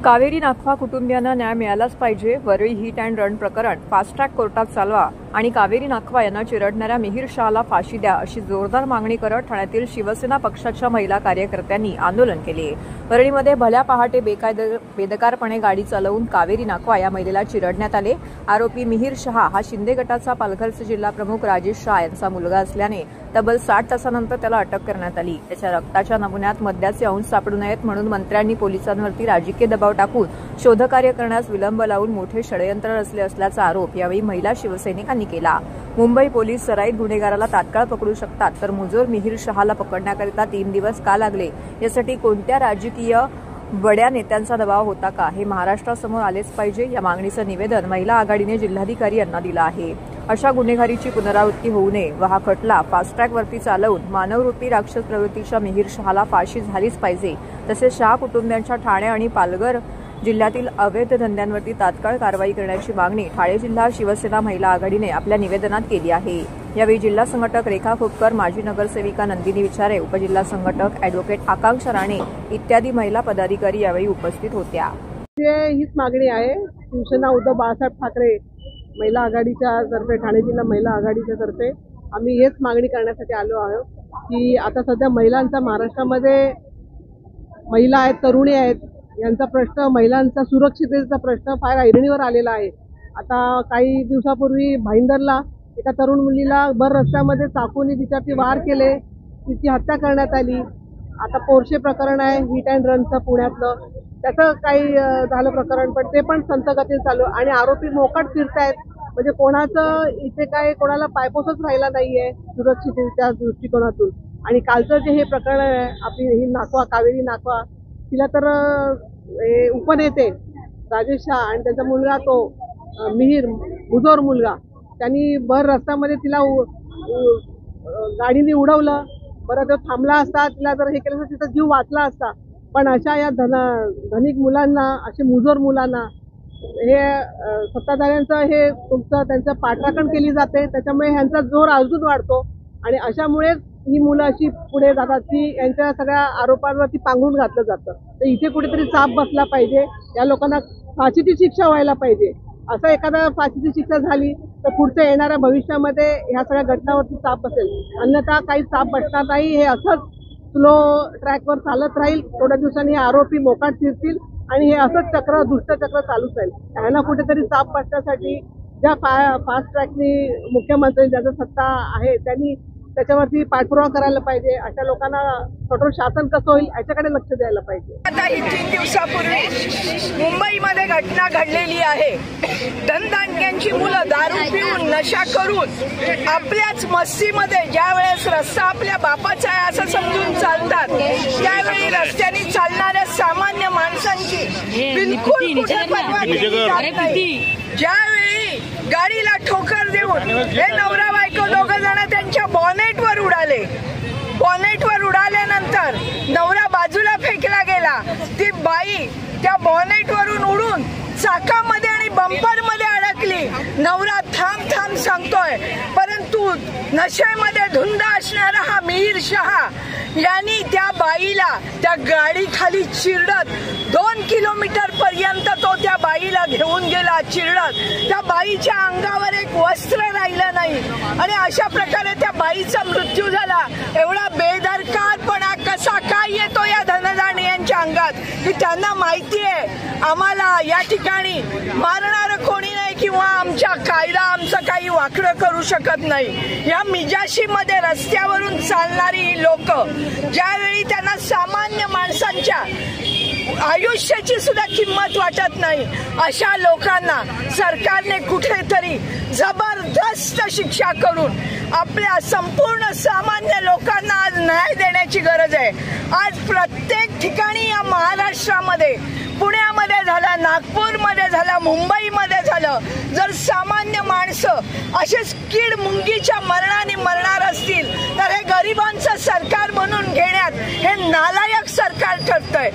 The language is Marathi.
कावेरी नाखवा कुटुंबियांना न्याय मिळालाच पाहिजे। वरळी हिट अँड रन प्रकरण फास्ट ट्रॅक कोर्टात चालवा आणि कावेरी नाखवा यांना चिरडणाऱ्या मिहिर शहाला फाशी द्या अशी जोरदार मागणी करत ठाण्यातील शिवसेना पक्षाच्या महिला कार्यकर्त्यांनी आंदोलन केले। वरळीमध्ये भल्या पहाटे बेदकारपणे गाडी चालवून कावेरी नाखवा या महिलेला चिरडण्यात आले। आरोपी मिहिर शहा हा शिंदे गटाचा पालघरचे जिल्हा प्रमुख राजेश शहा यांचा मुलगा असल्याने तब्बल 60 तासानंतर त्याला अटक करण्यात आली। त्याच्या रक्ताच्या नमुन्यात मद्याचे अंश सापडू नयेत म्हणून मंत्र्यांनी पोलिसांवरती राजकीय दबाव टाकून शोधकार्य करण्यास विलंब लावून मोठे षडयंत्र रचले असल्याचा आरोप यावेळी महिला शिवसैनिकांनी केला। मुंबई पोलीस सराईत गुन्हेगाराला तात्काळ पकडू शकतात, तर मुजोर मिहिर शहाला पकडण्याकरिता 3 दिवस का लागले? यासाठी कोणत्या राजकीय बड्या नेत्यांचा दबाव होता का, हे महाराष्ट्रासमोर आलेच पाहिजे। या मागणीचं निवेदन महिला आघाडीने जिल्हाधिकारी यांना दिलं आहे। अशा गुन्हेगारीची पुनरावृत्ती होऊ नये व हा खटला फास्ट ट्रॅकवरती चालवून मानवरूपी राक्षस प्रवृत्तीच्या मिहिर शहाला फाशी झालीच पाहिजे। तसेच शहा कुटुंबियांच्या ठाणे आणि पालघर जिल्ह्यातील अवैध धंद्यांवरती तात्काळ कारवाई करण्याची मागणी ठाणे जिल्हा शिवसेना महिला आघाडीने आपल्या निवेदनात केली आहे। यावेळी जिल्हा संघटक रेखा खोपकर, माजी नगरसेविका नंदिनी विचारे, उपजिल्हा संघटक ॲडव्होकेट आकांक्षा राणे इत्यादी महिला पदाधिकारी यावेळी उपस्थित होत्या। हीच मागणी आहे शिवसेना उद्धव बाळासाहेब ठाकरे महिला आघाडीच्या तर्फे, ठाणे जिल्हा महिला आघाडीच्या तर्फे आम्ही हेच मागणी करण्यासाठी आलो आहोत की आता सध्या महिलांचा महाराष्ट्रामध्ये महिला आहेत, तरुणी आहेत, यांचा प्रश्न, महिलांचा सुरक्षिततेचा प्रश्न फार ऐरणीवर आलेला आहे। आता काही दिवसापूर्वी भाईंदरला एका तरुण मुलीला भर रस्त्यामध्ये चाकूने तिच्यावरती वार केले, तिची हत्या करण्यात आली। आता पोर्शे प्रकरण आहे हिट अँड रनचं पुण्यातलं, त्याचं काही झालं प्रकरण, पण ते पण संथ गतीने चालू आणि आरोपी मोकाट फिरतायत। म्हणजे कोणाचं इथे काय कोणाला पायपोसच राहिला नाहीये सुरक्षिततेच्या दृष्टिकोनातून। आणि कालचं जे हे प्रकरण आहे, आपली ही नाखवा, कावेरी नाखवा, तिला तर उपनेते राजेश शहा आणि त्याचा मुलगा तो मिहिर, मुजोर मुलगा, त्यांनी भर रस्त्यामध्ये तिला गाडीने उडवलं। बरं तो थांबला असता, तिला जर हे केलं तर तिचा जीव वाचला असता। पण अशा या धनिक मुलांना, असे मुजोर मुलांना हे सत्ताधाऱ्यांचं हे त्यांचं पाठराखण केली जाते, त्याच्यामुळे ह्यांचा जोर अजून वाढतो आणि अशामुळेच ही मुलं अशी पुढे जातात की यांच्या सगळ्या आरोपांवरती पांघरून घातलं जातं। तर इथे कुठेतरी चाप बसला पाहिजे, या लोकांना फाशीची शिक्षा व्हायला पाहिजे। असं एखादा फाशीची शिक्षा झाली तर पुढच्या येणाऱ्या भविष्यामध्ये ह्या सगळ्या घटनांवरती चाप बसेल, अन्यथा काही चाप बसणार नाही। हे असंच स्लो ट्रॅकवर चालत राहील, थोड्या दिवसांनी हे आरोपी मोकाट फिरतील आणि हे असंच चक्र, दुष्टचक्र चालूच राहील। त्यांना कुठेतरी चाप बसण्यासाठी ज्या फास्ट ट्रॅकनी मुख्यमंत्री, ज्याचं सत्ता आहे, त्यांनी त्याच्यावरती पाठपुरावा करायला पाहिजे। अशा लोकांना कठोर शासन कसं होईल याच्याकडे लक्ष द्यायला पाहिजे। आता ही 3 दिवसापूर्वी मुंबईमध्ये घटना घडलेली आहे। धनदांडग्यांची मुलं दारू पिऊन, नशा करून आपल्याच मस्तीमध्ये ज्या वेळेस रस्ता आपल्या बापाचा आहे असं समजून चालतात, त्यावेळी रस्त्याने चालणाऱ्या सामान्य माणसांची बिलकुल कुठे पर्वा केली जात नाही। ज्यावेळी गाडीला ठोकर देऊन हे नवरा बायको दोघं जण त्यांच्या बॉनेटवर उडाले। बॉनेटवर उडाल्यानंतर नवरा बाजूला फेकला गेला, ती बाई त्या बॉनेटवरून उडून चाकामध्ये आणि बंपरमध्ये अडकली। नवरा थांब थांब सांगतोय, परंतु नशेमध्ये धुंद असणारा हा मिहिर शहा यांनी त्या बाईला त्या गाडीखाली चिरडत 2 किलोमीटर पर्यंत तो त्या बाईला घेऊन गेला चिरडत। त्या बाईच्या अंगावर एक वस्त्र राहिलं नाही आणि अशा प्रकारे त्या बाईचा मृत्यू झाला। एवढा बेदरकारपणा कसा काय येतो या धनदांड यांच्या अंगात की त्यांना माहिती आहे आम्हाला या ठिकाणी मारणार कोणी नाही किंवा आमच्या कायदा आमचं काही वाकडं करू शकत नाही। या मिजाशीमध्ये रस्त्यावरून चालणारी ही लोक, ज्यावेळी त्यांना सामान्य माणसांच्या आयुष्याची सुद्धा किंमत वाटत नाही, अशा लोकांना सरकारने कुठेतरी जबरदस्त शिक्षा करून आपल्या संपूर्ण सामान्य लोकांना आज न्याय देण्याची गरज आहे। आज प्रत्येक ठिकाणी या महाराष्ट्रामध्ये, पुण्यामध्ये झालं, नागपूरमध्ये झालं, मुंबईमध्ये झालं, जर सामान्य माणसं असेच कीड मुंगीच्या मरणाने मरणार असतील तर हे गरिबांचं सरकार म्हणून घेण्यात हे नालायक सरकार ठरतंय।